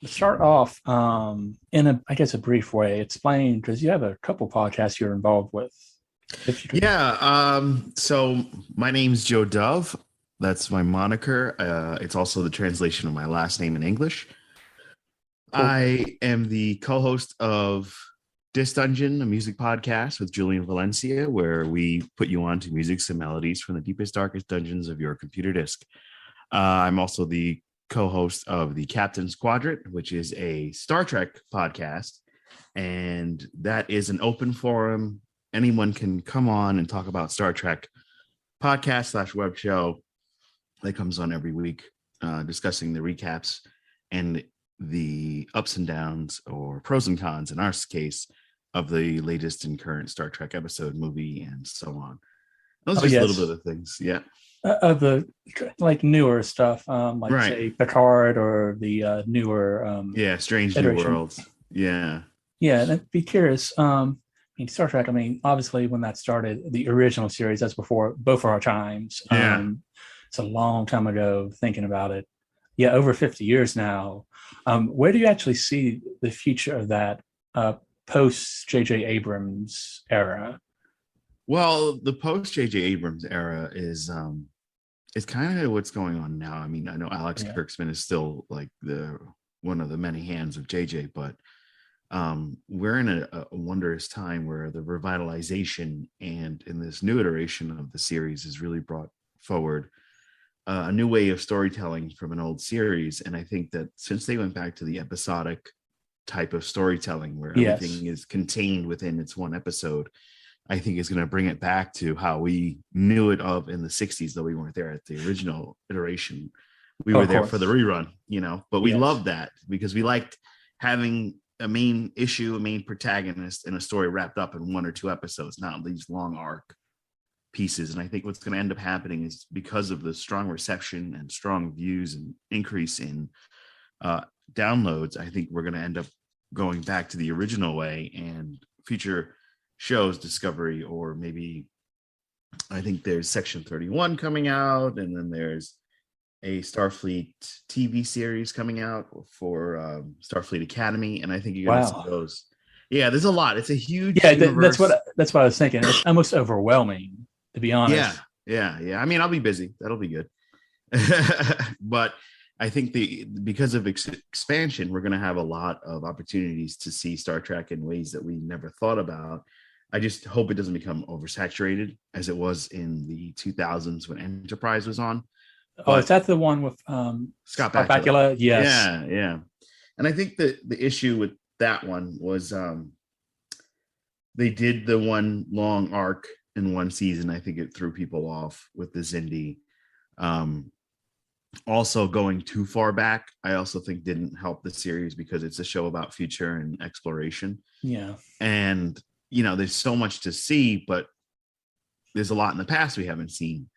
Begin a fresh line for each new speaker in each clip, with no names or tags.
To start off, in a, I guess, a brief way, explain because you have a couple podcasts you're involved with. If you could,
Yeah. So my name's Joe Dove. That's my moniker. It's also the translation of my last name in English.
cool.
I am the co-host of Dis Dungeon, a music podcast with Julian Valencia, where we put you on to musics and melodies from the deepest, darkest dungeons of your computer disk. I'm also the co-host of the Captain's Quadrant, which is a Star Trek podcast, and that is an open forum. Anyone can come on and talk about Star Trek podcast slash web show that comes on every week, discussing the recaps and the ups and downs or pros and cons in our case of the latest and current Star Trek episode, movie, and so on. Those
Oh
are just a little
yes,
bit of things. Yeah.
of the like newer stuff, like
Right.
say Picard or the newer
Yeah. Strange New
iteration.
Worlds. Yeah.
Yeah, and I'd be curious. I mean, Star Trek. I mean, obviously, when that started, the original series, that's before both of our times.
Yeah.
It's a long time ago. Thinking about it, yeah, over 50 years now. Where do you actually see the future of that post J.J. Abrams era?
Well, the post J.J. Abrams era is kind of what's going on now. I mean, I know Alex
Yeah.
Kurtzman is still like the one of the many hands of JJ, but we're in a wondrous time where the revitalization and in this new iteration of the series has really brought forward a new way of storytelling from an old series. And I think that since they went back to the episodic type of storytelling where
Yes.
everything is contained within its one episode, I think is going to bring it back to how we knew it of in the 60s, though we weren't there at the original iteration. We
Oh,
were
of
there for the
course.
rerun, but we
Yes.
loved that because we liked having a main issue, a main protagonist, and a story wrapped up in one or two episodes, not these long arc pieces. And I think what's going to end up happening is because of the strong reception and strong views and increase in uh, downloads, I think we're going to end up going back to the original way and future shows Discovery, or maybe I think there's Section 31 coming out, and then there's a Starfleet TV series coming out for Starfleet Academy, and I think you're going to see
Wow.
those. Yeah, there's a lot. It's a huge
Yeah,
universe.
that's what I was thinking. It's almost overwhelming, to be
Yeah,
honest.
yeah. I mean, I'll be busy. That'll be good. But I think the because of expansion, we're going to have a lot of opportunities to see Star Trek in ways that we never thought about. I just hope it doesn't become oversaturated as it was in the 2000s when Enterprise was on.
Oh, is
But
that the one with
Scott
Scott
Bakula,
Bakula? Yes.
yeah. And I think that the issue with that one was they did the one long arc in one season. I think it threw people off with the Zindi. Um, Also, going too far back, I also think didn't help the series because it's a show about future and exploration.
Yeah.
And, there's so much to see, but there's a lot in the past we haven't seen.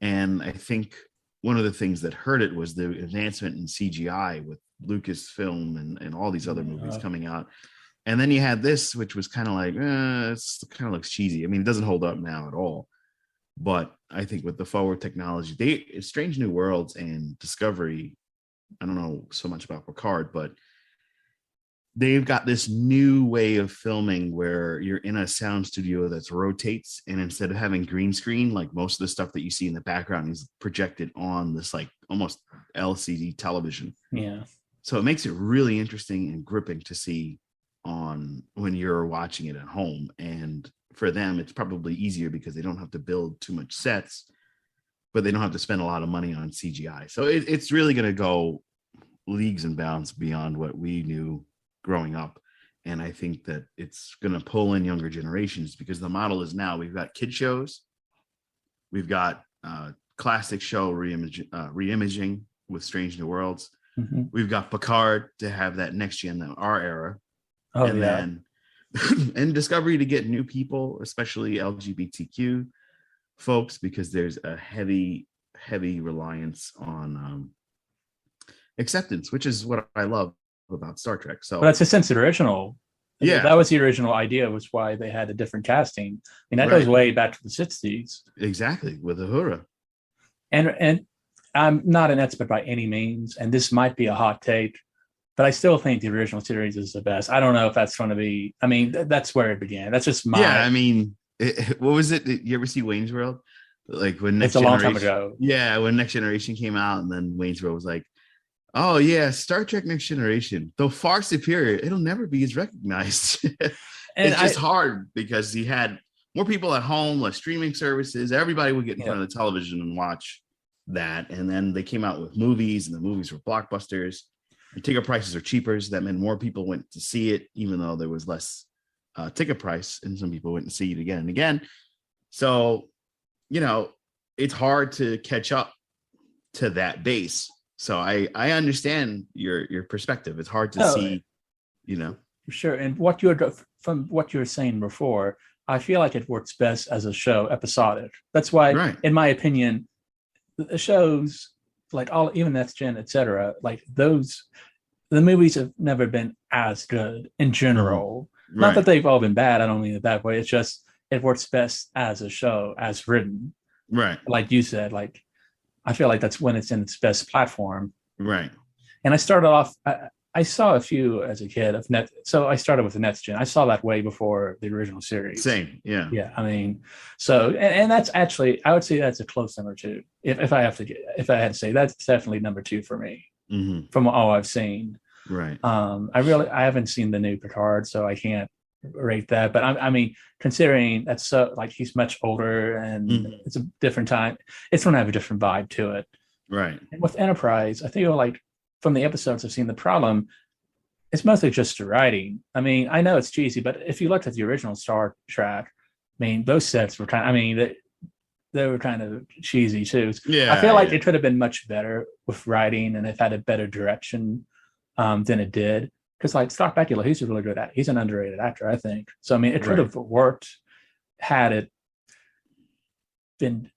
And I think one of the things that hurt it was the advancement in CGI with Lucasfilm and all these other movies
Uh,
coming out. And then you had this, which was kind of like, it's kind of looks cheesy. I mean, it doesn't hold up now at all. But I think with the forward technology, Strange New Worlds and Discovery, I don't know so much about Picard, but they've got this new way of filming where you're in a sound studio that rotates, and instead of having green screen, like most of the stuff that you see in the background is projected on this like almost LCD television.
yeah.
So it makes it really interesting and gripping to see on when you're watching it at home. And for them, it's probably easier because they don't have to build too much sets, but they don't have to spend a lot of money on CGI. So it's really going to go leagues and bounds beyond what we knew growing up. And I think that it's going to pull in younger generations because the model is now we've got kid shows, we've got classic show reimaging with Strange New Worlds.
Hmm.
We've got Picard to have that next gen, our era,
Oh,
and
yeah.
then and Discovery to get new people, especially LGBTQ folks, because there's a heavy reliance on acceptance, which is what I love about Star Trek.
But
So
that's a since original. That
yeah,
was the original idea, was why they had a different casting. I mean, that goes
right,
way back to the 60s.
exactly with Uhura.
And I'm not an expert by any means, and this might be a hot take. but I still think the original series is the best. I don't know if that's going to be. I mean, that's where it began. That's just
Yeah,
my.
I mean, what was it? Did you ever see Wayne's World? Like when
It's
Next
a long time
Generation,
ago.
yeah, when Next Generation came out, and then Wayne's World was like, oh yeah, Star Trek Next Generation, though far superior, it'll never be as recognized.
And
It's just
I,
hard because you had more people at home, less streaming services. Everybody would get in
yeah,
front of the television and watch that. And then they came out with movies, and the movies were blockbusters. And ticket prices are cheaper. So that meant more people went to see it, even though there was less ticket price, and some people went to see it again and again. So, you know, it's hard to catch up to that base. So I understand your perspective. It's hard to
no,
see, you know.
sure. And what you're from what you were saying before, I feel like it works best as a show, episodic. That's why,
Right.
in my opinion, the shows like all even Next Gen, etc. Like those, the movies have never been as good in
Mhm.
general. Not that
Right.
they've all been bad. I don't mean it that way. It's just it works best as a show, as written.
Right.
Like you said, like I feel like that's when it's in its best platform.
Right.
And I started off. I saw a few as a kid of net. So I started with the Next Gen. I saw that way before the original series.
Same. Yeah.
Yeah, I mean, so and that's actually I would say that's a close number two. If I have to get if I had to say that's definitely number two for me
Hmm.
from all I've seen.
Right.
I haven't seen the new Picard, so I can't rate that. But I mean, considering that's so like he's much older and
Hmm.
it's a different time, it's going to have a different vibe to it.
Right.
And with Enterprise, I think like from the episodes I've seen, the problem it's mostly just the writing. I mean, I know it's cheesy, but if you looked at the original Star Trek, I mean, those sets were kind of, I mean, they were kind of cheesy too. I
Yeah.
feel like
Yeah.
it could have been much better with writing and it had a better direction than it did. Because like Scott Bakula, he's a really good he's an underrated actor, I think. So I mean, it could
Right.
have worked had it been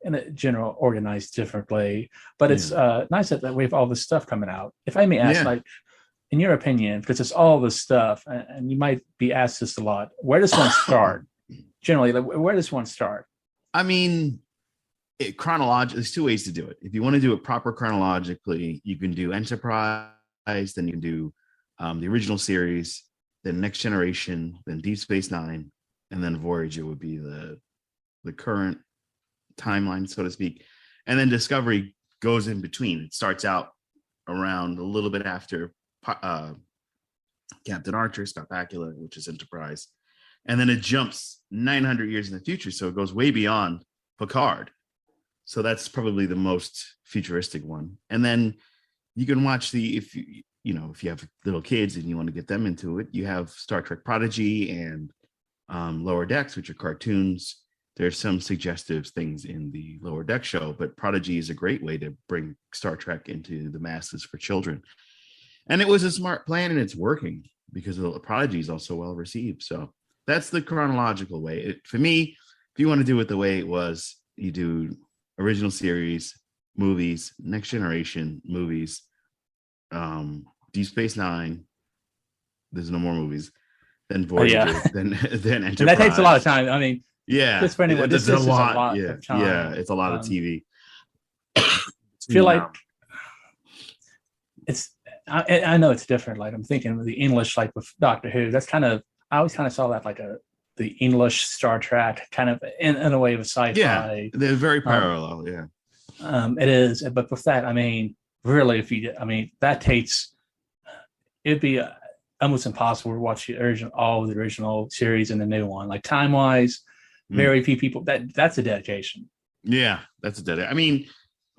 in a general organized differently. But
Yeah.
it's nice that we have all this stuff coming out. If I may ask,
Yeah.
like, in your opinion, because it's all this stuff, and you might be asked this a lot, where does one start? Generally, like, where does one start?
I mean, chronologically, there's two ways to do it. If you want to do it proper chronologically, you can do Enterprise, then you can do the original series, then Next Generation, then Deep Space Nine, and then Voyager would be the current timeline, so to speak. And then Discovery goes in between. It starts out around a little bit after Captain Archer, Scott Bakula, which is Enterprise. And then it jumps 900 years in the future. So it goes way beyond Picard. So that's probably the most futuristic one. And then you can watch if you have little kids and you want to get them into it, you have Star Trek Prodigy and Lower Decks, which are cartoons. There's some suggestive things in the Lower Deck show, but Prodigy is a great way to bring Star Trek into the masses for children. And it was a smart plan, and it's working because Prodigy is also well received. So that's the chronological way. For me, if you want to do it the way it was, you do original series, movies, Next Generation, movies, Deep Space Nine. There's no more movies. Then
Oh yeah,
Voyager, then Enterprise.
and that takes a lot of time. I mean,
Yeah,
just for anyone, this is a lot
Yeah,
of time.
yeah, it's a lot of TV.
I feel like it's. I know it's different. Like I'm thinking of the English, like with Doctor Who. That's kind of I always kind of saw that like the English Star Trek kind of in a way of a sci-fi.
Yeah, they're very parallel. Yeah,
it is, but with that, I mean, really, I mean, that takes it'd be almost impossible to watch all of the original series and the new one. Like time wise, very few people. That's a dedication.
Yeah, that's a dead. I mean,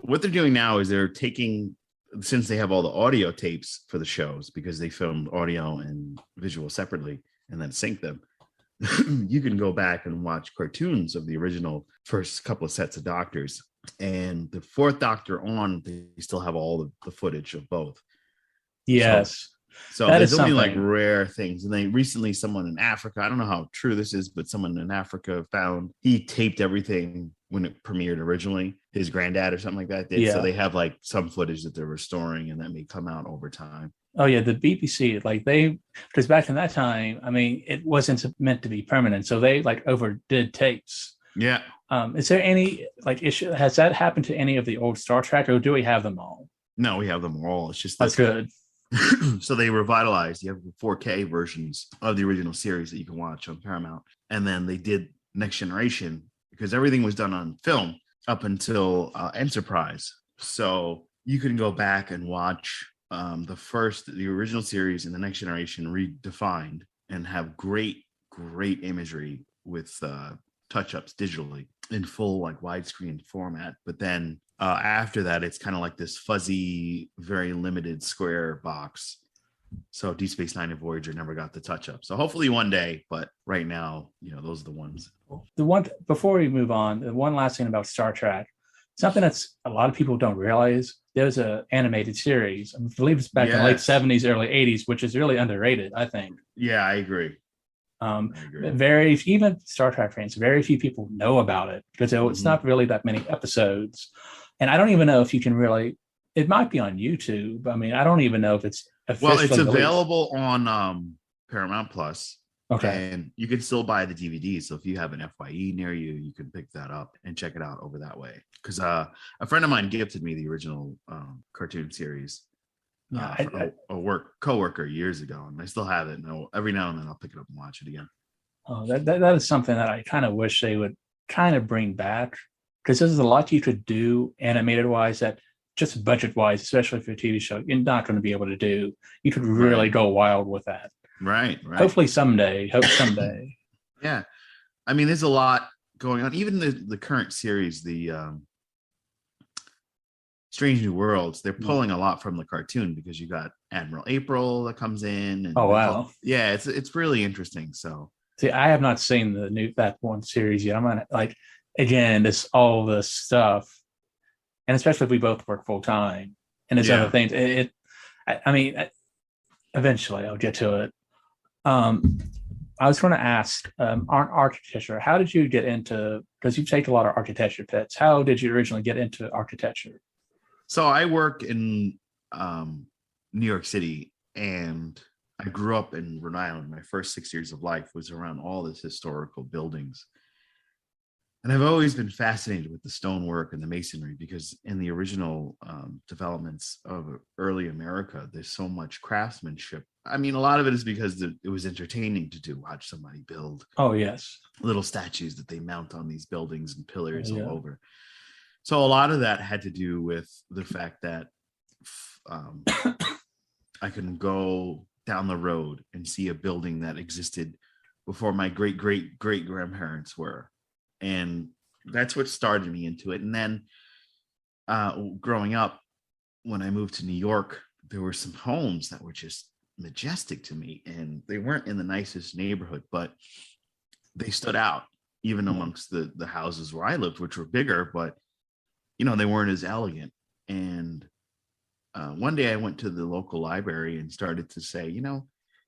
what they're doing now is they're taking, since they have all the audio tapes for the shows because they filmed audio and visual separately and then sync them. You can go back and watch cartoons of the original first couple of sets of Doctors, and the fourth Doctor on, they still have all the footage of both.
Yes.
So there's only like rare things. And then recently someone in Africa, I don't know how true this is, but someone in Africa found he taped everything when it premiered originally. His granddad or something like that did. Yeah. So they have like some footage that they're restoring and that may come out over time.
Oh yeah, the BBC, like because back in that time, I mean, it wasn't meant to be permanent. So they like overdid tapes.
Yeah.
Is there any like issue? Has that happened to any of the old Star Trek, or do we have them all?
No, we have them all. It's just
that's good.
So they revitalized. You have the 4K versions of the original series that you can watch on Paramount. And then they did Next Generation because everything was done on film up until Enterprise. So you can go back and watch the original series and the Next Generation redefined and have great imagery with touch-ups digitally in full like widescreen format. But then after that, it's kind of like this fuzzy, very limited square box. So Deep Space Nine and Voyager never got the touch-up. So hopefully one day, but right now, those are the ones.
The one before we move on, the one last thing about Star Trek, something that's a lot of people don't realize. There's an animated series. I believe it's back in the late 70s, early 80s, which is really underrated, I think.
Yeah, I agree.
Even Star Trek fans, very few people know about it because it's not really that many episodes. And I don't even know if you can really, it might be on YouTube. I mean, I don't even know if it's officially
it's available on Paramount Plus.
Okay.
And you can still buy the DVD. So if you have an FYE near you, you can pick that up and check it out over that way. Because a friend of mine gifted me the original cartoon series. A coworker years ago, and I still have it. And every now and then I'll pick it up and watch it again.
Oh, that is something that I kind of wish they would kind of bring back, because there's a lot you could do animated wise that just budget wise, especially for a TV show, you're not going to be able to do. You could really go wild with that.
Right.
Hopefully someday.
Yeah. I mean, there's a lot going on. Even the current series, the Strange New Worlds, they're pulling a lot from the cartoon because you got Admiral April that comes in. And
oh, wow.
Yeah, it's really interesting. So
see, I have not seen that one series yet. I'm gonna again, all this stuff, and especially if we both work full time and there's other things. I mean, eventually I'll get to it. I was going to ask on architecture, how did you get into, because you take a lot of architecture pits, how did you originally get into architecture?
So I work in New York City, and I grew up in Rhode Island. My first 6 years of life was around all this historical buildings. And I've always been fascinated with the stonework and the masonry, because in the original developments of early America, there's so much craftsmanship. I mean, a lot of it is because it was entertaining to watch somebody build.
Oh, yes.
Little statues that they mount on these buildings and pillars all over. So a lot of that had to do with the fact that I can go down the road and see a building that existed before my great grandparents were. And that's what started me into it. And then growing up, when I moved to New York, there were some homes that were just majestic to me. And they weren't in the nicest neighborhood, but they stood out even amongst the houses where I lived, which were bigger, but they weren't as elegant. And one day I went to the local library and started to say, do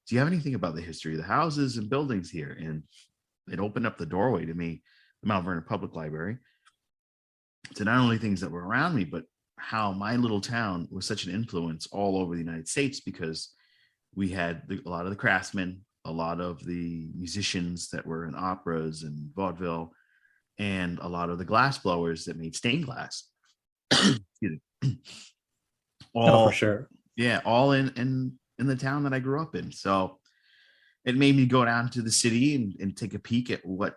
you have anything about the history of the houses and buildings here? And it opened up the doorway to me, the Mount Vernon Public Library, to not only things that were around me, but how my little town was such an influence all over the United States, because we had a lot of the craftsmen, a lot of the musicians that were in operas and vaudeville, and a lot of the glass blowers that made stained glass.
For sure.
Yeah, all in the town that I grew up in. So it made me go down to the city and take a peek at what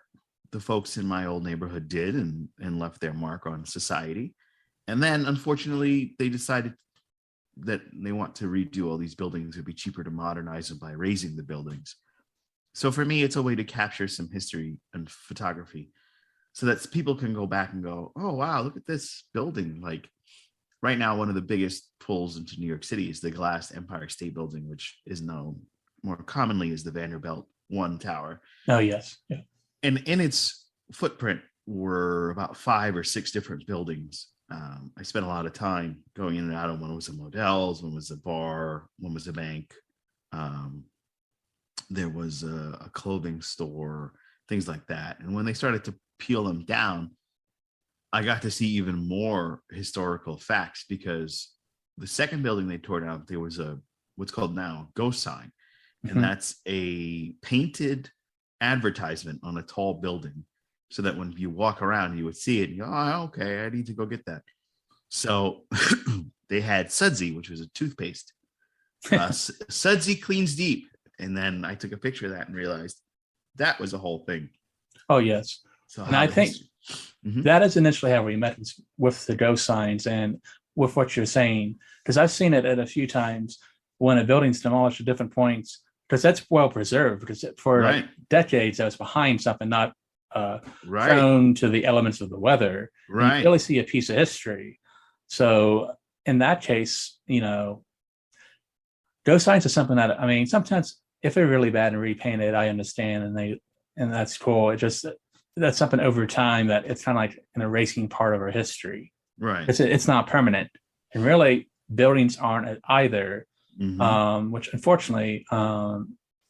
the folks in my old neighborhood did and left their mark on society. And then, unfortunately, they decided that they want to redo all these buildings. It would be cheaper to modernize them by raising the buildings. So for me, it's a way to capture some history and photography so that people can go back and go, oh, wow, look at this building. Like right now, one of the biggest pulls into New York City is the glass Empire State Building, which is known more commonly as the Vanderbilt One Tower.
Oh, yes. Yeah.
And in its footprint were about 5 or 6 different buildings. I spent a lot of time going in and out of. One was a Modell's, one was a bar, one was a bank. There was a clothing store, things like that. And when they started to peel them down, I got to see even more historical facts, because the second building they tore down, there was what's called now ghost sign. And that's a painted advertisement on a tall building, so that when you walk around, you would see it and you go, oh, okay, I need to go get that. So they had Sudsy, which was a toothpaste Sudsy cleans deep. And then I took a picture of that and realized that was a whole thing.
Oh, yes.
So
And
how
I
the
think
history. Mhm.
that is initially how we met with the ghost signs and with what you're saying. Because I've seen it at a few times when a building's demolished at different points, because that's well preserved, because for like
Right.
decades that was behind something, not
Right.
prone to the elements of the weather. And you
Right.
really see a piece of history. So in that case, ghost signs are something that, I mean, sometimes if they're really bad and repainted, I understand, and that's cool. It just that's something over time that it's kind of like an erasing part of our history.
Right.
It's not permanent, and really buildings aren't either.
Hmm.
Which unfortunately,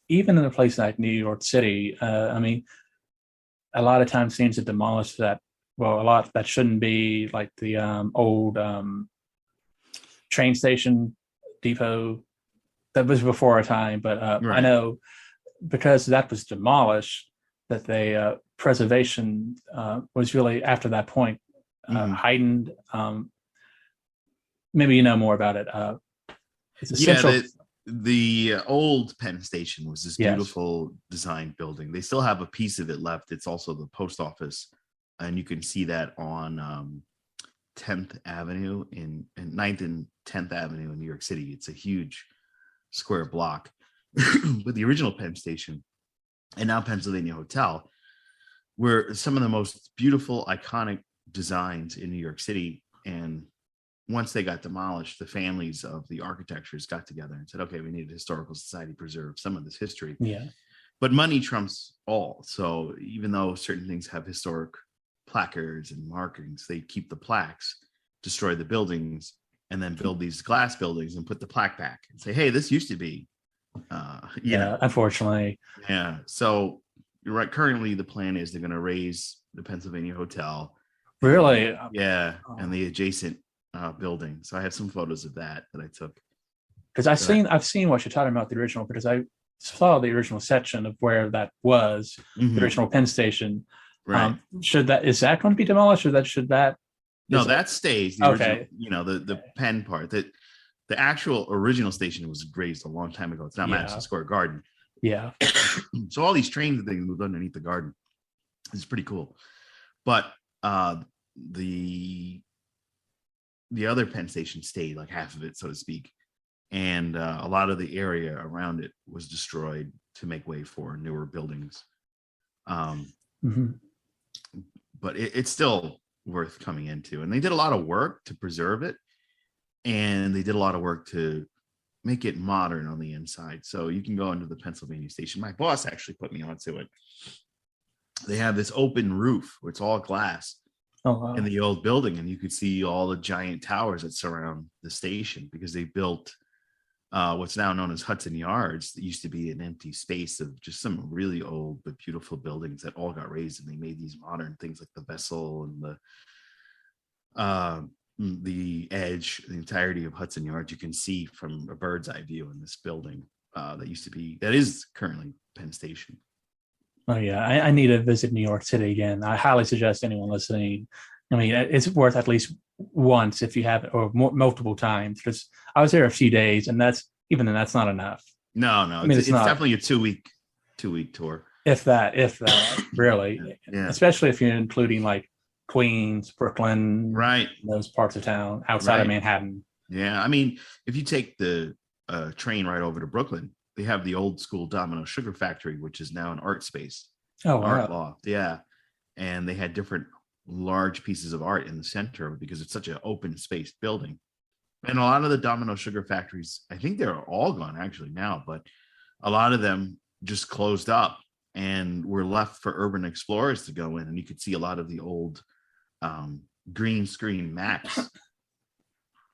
even in a place like New York City, I mean, a lot of times seems to demolish that. Well, a lot that shouldn't be, like the old train station depot that was before our time, but I
Right.
know because that was demolished, that the preservation was really after that point
Hmm.
heightened. Maybe you know more about it. It's
Yeah,
essential.
the old Penn Station was this
Yes.
beautiful designed building. They still have a piece of it left. It's also the post office, and you can see that on 10th Avenue in 9th and 10th Avenue in New York City. It's a huge square block. But the original Penn Station and now Pennsylvania Hotel were some of the most beautiful, iconic designs in New York City. And once they got demolished, the families of the architectures got together and said, okay, we need a historical society to preserve some of this history.
Yeah.
But money trumps all. So even though certain things have historic placards and markings, they keep the plaques, destroy the buildings, and then build these glass buildings and put the plaque back and say, hey, this used to be,
Yeah. Unfortunately.
Yeah. So you're right. Currently, the plan is they're going to raise the Pennsylvania Hotel and
Really.
and the adjacent building. So I have some photos of that I took.
Because
That
I've seen what you're talking about, the original, because I saw the original section of where that was, the
Mhm.
original Penn Station.
Right.
Should that is that going to be demolished, or that should that
No,
is
that stays the original.
okay?
The pen part that the actual original station was raised a long time ago. It's not Madison
Yeah.
Square Garden.
Yeah.
So all these trains that they moved underneath the garden is pretty cool. But the the other Penn Station stayed, like half of it, so to speak, and a lot of the area around it was destroyed to make way for newer buildings. Um,
Hmm.
but it's still worth coming into, and they did a lot of work to preserve it, and they did a lot of work to make it modern on the inside. So you can go into the Pennsylvania Station. My boss actually put me onto it. They have this open roof where it's all glass
Oh
in
wow.
the old building, and you could see all the giant towers that surround the station because they built what's now known as Hudson Yards. That used to be an empty space of just some really old but beautiful buildings that all got raised, and they made these modern things like the vessel and uh, the edge, the entirety of Hudson Yards. You can see from a bird's eye view in this building that is currently Penn Station.
Oh yeah. I need to visit New York City again. I highly suggest anyone listening. I mean, it's worth at least once if you have it, or multiple times. Because I was there a few days, and that's even then that's not enough.
No, no,
I mean, it's
it's
not.
definitely a two week tour.
If that,
Yeah,
really,
yeah.
especially if you're including like Queens, Brooklyn,
Right,
those parts of town outside of
right.
Manhattan.
Yeah, I mean, if you take the train right over to Brooklyn, they have the old school Domino Sugar Factory, which is now an art space,
Oh
an art
wow.
loft. Yeah, and they had different large pieces of art in the center of it because it's such an open spaced building. And a lot of the Domino Sugar Factories, I think they're all gone actually now, but a lot of them just closed up and were left for urban explorers to go in, and you could see a lot of the old um, green screen maps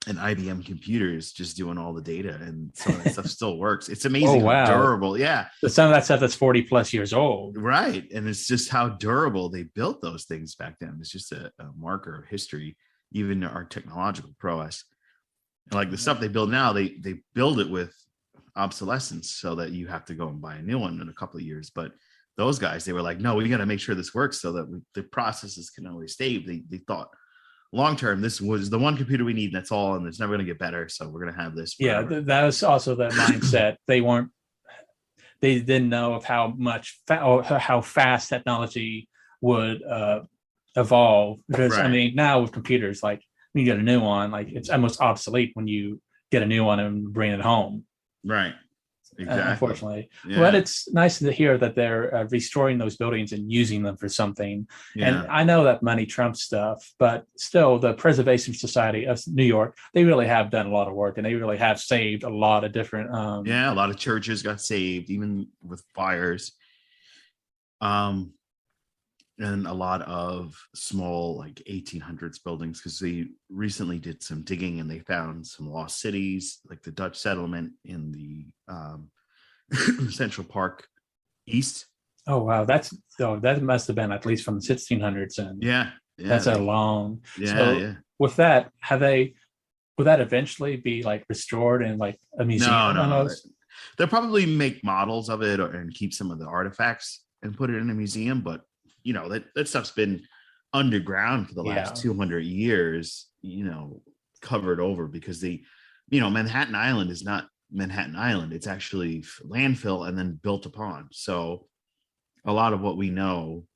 and IBM computers just doing all the data, and some of that stuff still works. It's
Oh
amazing how
wow.
durable. Yeah,
So some of that stuff that's 40 plus years old.
right. And it's just how durable they built those things back then. It's just a marker of history, even our technological prowess. And like the stuff they build now, they build it with obsolescence so that you have to go and buy a new one in a couple of years. But those guys, they were like, no, we got to make sure this works so that the processes can always stay. They thought long term, this was the one computer we need. That's all, and it's never going to get better. So we're going to have this forever.
Yeah, that was also the mindset. They didn't know of how fast technology would evolve. Because I
Right.
mean, now with computers, like when you get a new one, like it's almost obsolete when you get a new one and bring it home.
Right. Exactly.
Unfortunately,
Yeah.
but it's nice to hear that they're restoring those buildings and using them for something. And
Yeah.
I know that money trumps stuff, but still, the Preservation Society of New York, they really have done a lot of work, and they really have saved a lot of different.
Yeah. A lot of churches got saved, even with fires. Um, and a lot of small, like 1800s buildings, because they recently did some digging and they found some lost cities, like the Dutch settlement in the Central Park East.
Oh wow, that must have been at least from the 1600s, and
Yeah. Yeah.
that's a long.
Yeah.
So
Yeah.
with that, would that eventually be like restored in like a museum?
No. They'll probably make models of it and keep some of the artifacts and put it in a museum, but that stuff's been underground for the last 200 years, covered over, because Manhattan Island is not Manhattan Island. It's actually landfill and then built upon. So a lot of what we know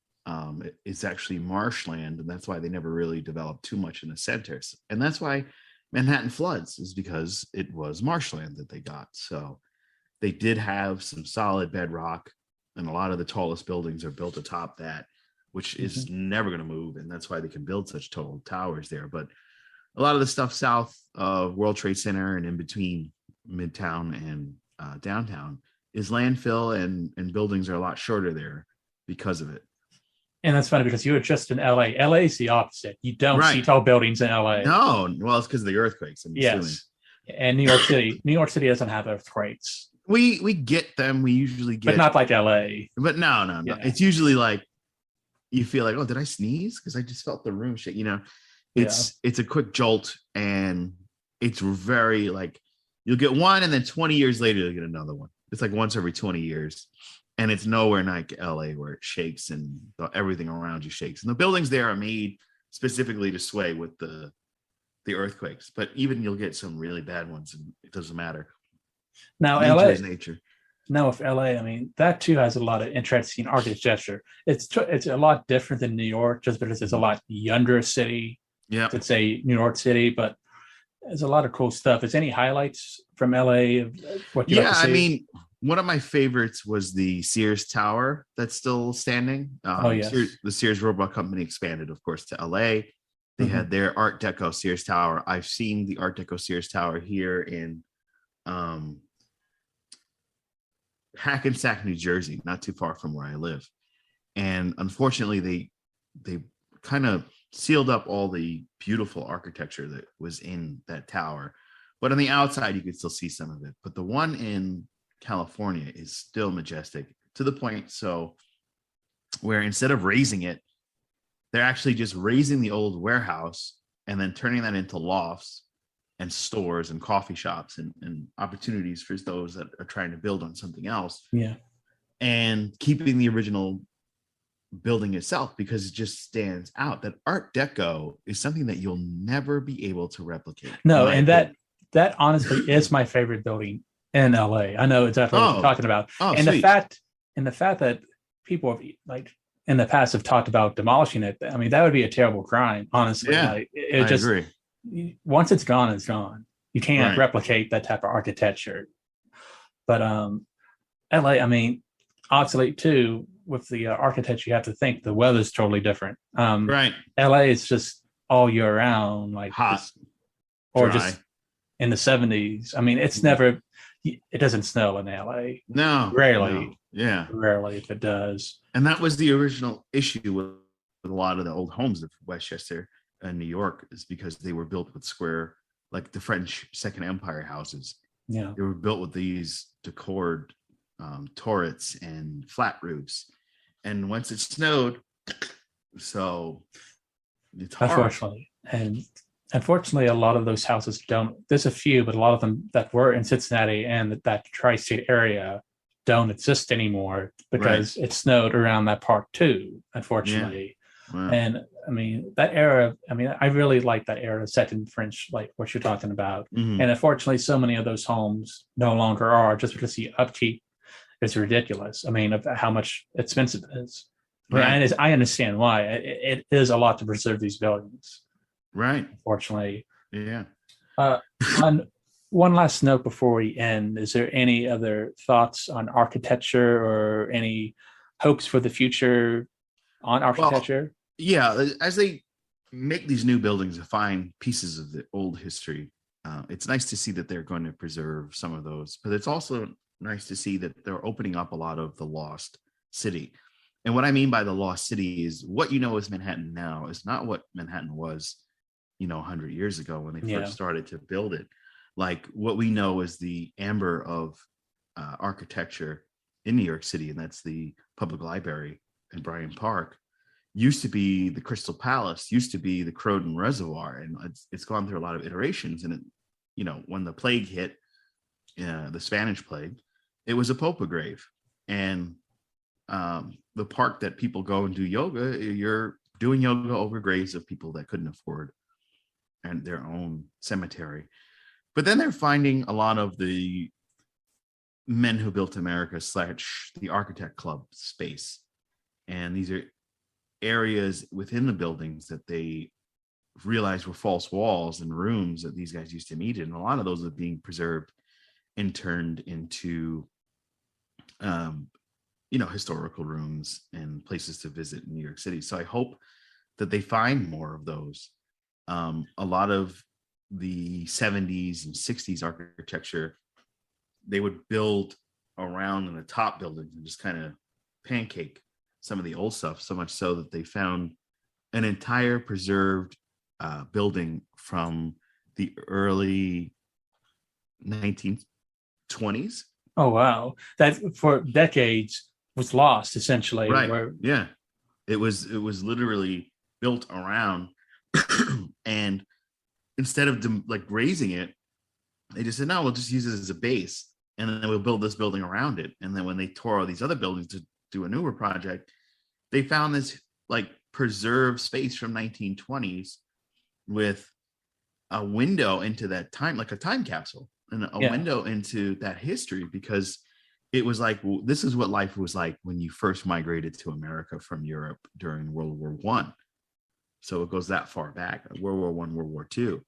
is actually marshland, and that's why they never really developed too much in the centers. And that's why Manhattan floods, is because it was marshland that they got. So they did have some solid bedrock, and a lot of the tallest buildings are built atop that, which is never going to move. And that's why they can build such tall towers there. But a lot of the stuff south of World Trade Center and in between Midtown and downtown is landfill, and buildings are a lot shorter there because of it.
And that's funny because you were just in LA. LA is the opposite. You don't see tall buildings in LA.
No, well, it's because of the earthquakes.
Yes. And New York City. New York City doesn't have earthquakes.
We get them. We usually get,
but not like LA.
But no. Yeah. It's usually like you feel like, oh, did I sneeze? Because I just felt the room shake. It's a quick jolt, and it's very like you'll get one, and then 20 years later you'll get another one. It's like once every 20 years, and it's nowhere like LA where it shakes and everything around you shakes. And the buildings there are made specifically to sway with the earthquakes. But even you'll get some really bad ones, and it doesn't matter.
Now,
nature
LA
is nature.
Now, with LA, I mean, that too has a lot of interesting architecture. It's a lot different than New York, just because it's a lot younger city.
Yeah,
to say New York City, but there's a lot of cool stuff. Is any highlights from LA? What you like to see?
I mean, one of my favorites was the Sears Tower that's still standing.
Yes.
The Sears Roebuck Company expanded, of course, to LA. They had their Art Deco Sears Tower. I've seen the Art Deco Sears Tower here in Hackensack, New Jersey, not too far from where I live. And unfortunately, they kind of sealed up all the beautiful architecture that was in that tower. But on the outside, you could still see some of it. But the one in California is still majestic, to the point so where instead of raising it, they're actually just raising the old warehouse and then turning that into lofts and stores and coffee shops and opportunities for those that are trying to build on something else.
Yeah.
And keeping the original building itself, because it just stands out. That Art Deco is something that you'll never be able to replicate.
No, and that honestly is my favorite building in LA. I know exactly what you're talking about.
Oh,
and
sweet.
the fact that people have like in the past have talked about demolishing it. I mean, that would be a terrible crime, honestly.
Yeah,
like,
I agree.
Once it's gone, it's gone. You can't replicate that type of architecture. But LA, I mean, obsolete too. With the architecture, you have to think the weather's totally different.
Right.
LA is just all year round, like
hot,
or
dry.
just in the 70s. I mean, it's never. It doesn't snow in LA.
No,
rarely.
No. Yeah,
rarely if it does.
And that was the original issue with a lot of the old homes of Westchester and New York, is because they were built with square, like the French Second Empire houses.
Yeah,
they were built with these decored turrets and flat roofs. And once it snowed, so it's hard.
Unfortunately, a lot of those houses don't. There's a few, but a lot of them that were in Cincinnati and that tri-state area don't exist anymore because it snowed around that park too, unfortunately.
Yeah. Wow.
And I mean, that era, I mean, I really like that era set in French, like what you're talking about.
Mhm.
And unfortunately, so many of those homes no longer are just because the upkeep is ridiculous. I mean, of how much expensive it is. I mean,
Right.
I understand why. It is a lot to preserve these buildings,
Right.
unfortunately.
Yeah.
Uh, on one last note before we end, is there any other thoughts on architecture or any hopes for the future on
Well,
architecture?
yeah, as they make these new buildings and find pieces of the old history, it's nice to see that they're going to preserve some of those, but it's also nice to see that they're opening up a lot of the lost city. And what I mean by the lost city is what you know as Manhattan now is not what Manhattan was, 100 years ago when they
Yeah.
first started to build it. Like what we know is the amber of architecture in New York City, and that's the public library in Bryant Park, used to be the Crystal Palace, used to be the Croton Reservoir, and it's gone through a lot of iterations. And when the plague hit, the Spanish plague, it was a Popa grave, and the park that people go and do yoga, you're doing yoga over graves of people that couldn't afford and their own cemetery. But then they're finding a lot of the men who built America / the architect club space, and these are areas within the buildings that they realized were false walls and rooms that these guys used to meet in. And a lot of those are being preserved and turned into historical rooms and places to visit in New York City. So I hope that they find more of those. A lot of the 70s and 60s architecture, they would build around in the top buildings and just kind of pancake some of the old stuff, so much so that they found an entire preserved building from the early 1920s.
Oh wow, that for decades was lost essentially.
Right.
Where
Yeah. It was literally built around and instead of like raising it, they just said, no, we'll just use it as a base and then we'll build this building around it. And then when they tore all these other buildings to do a newer project, they found this like preserved space from 1920s with a window into that time, like a time capsule and a
yeah,
window into that history, because it was like, well, this is what life was like when you first migrated to America from Europe during World War One. So it goes that far back, World War One, World War Two.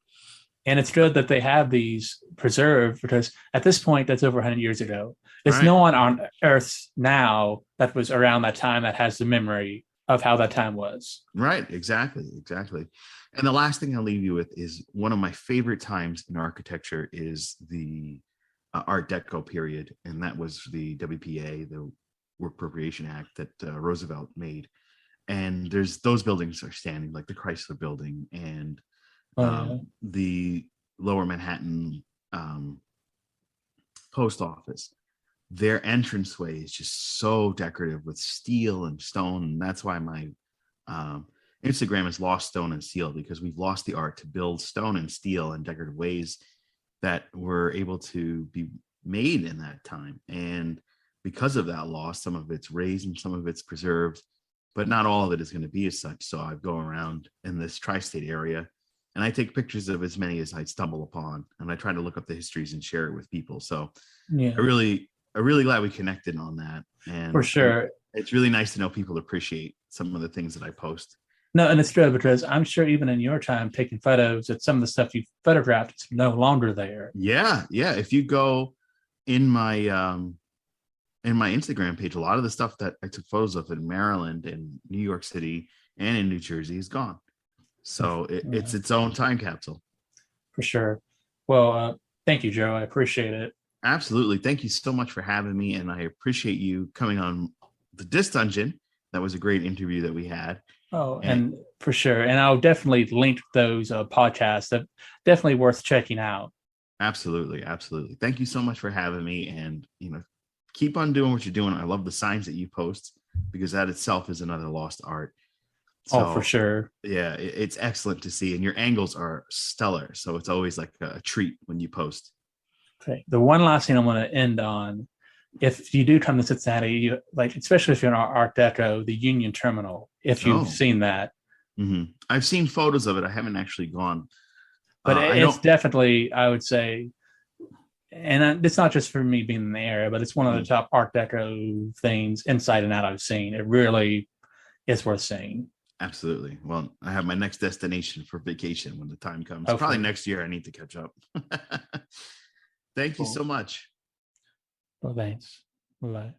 and it's good that they have these preserved because at this point, that's over 100 years ago. There's
Right.
no one on Earth now that was around that time that has the memory of how that time was.
Right. Exactly. Exactly. And the last thing I'll leave you with is one of my favorite times in architecture is the Art Deco period. And that was the WPA, the Work Appropriation Act that Roosevelt made. And there's those buildings are standing, like the Chrysler Building and
Oh yeah,
the Lower Manhattan post office. Their entranceway is just so decorative with steel and stone. And that's why my Instagram is Lost Stone and Steel, because we've lost the art to build stone and steel in decorative ways that were able to be made in that time. And because of that loss, some of it's raised and some of it's preserved, but not all of it is going to be as such. So I go around in this tri-state area and I take pictures of as many as I stumble upon, and I try to look up the histories and share it with people. So
yeah,
I'm really glad we connected on that.
for
And
sure.
it's really nice to know people appreciate some of the things that I post.
No, and it's good because I'm sure even in your time taking photos, that some of the stuff you photographed is no longer there.
Yeah. Yeah. If you go in my Instagram page, a lot of the stuff that I took photos of in Maryland and New York City and in New Jersey is gone. So it's its own time capsule.
For sure. Well, thank you, Joe. I appreciate it.
Absolutely. Thank you so much for having me. And I appreciate you coming on the Disc Dungeon. That was a great interview that we had.
Oh,
And
and for sure. And I'll definitely link those podcasts. That definitely worth checking out.
absolutely. Absolutely. Thank you so much for having me. And, keep on doing what you're doing. I love the signs that you post, because that itself is another lost art.
Oh, for
So
sure.
yeah, it's excellent to see. And your angles are stellar. So it's always like a treat when you post.
Okay. The one last thing I want to end on, if you do come to Cincinnati, especially if you're in Art Deco, the Union Terminal, if you've
Oh,
seen that,
I've seen photos of it. I haven't actually gone.
But
I
it's
don't.
definitely, I would say, and it's not just for me being in the area, but it's one of the
Mhm.
top Art Deco things inside and out I've seen. It really is worth seeing.
Absolutely. Well, I have my next destination for vacation when the time comes. Probably
Hopefully.
next year. I need to catch up. Thank you
Cool.
so much.
Well, thanks. Bye.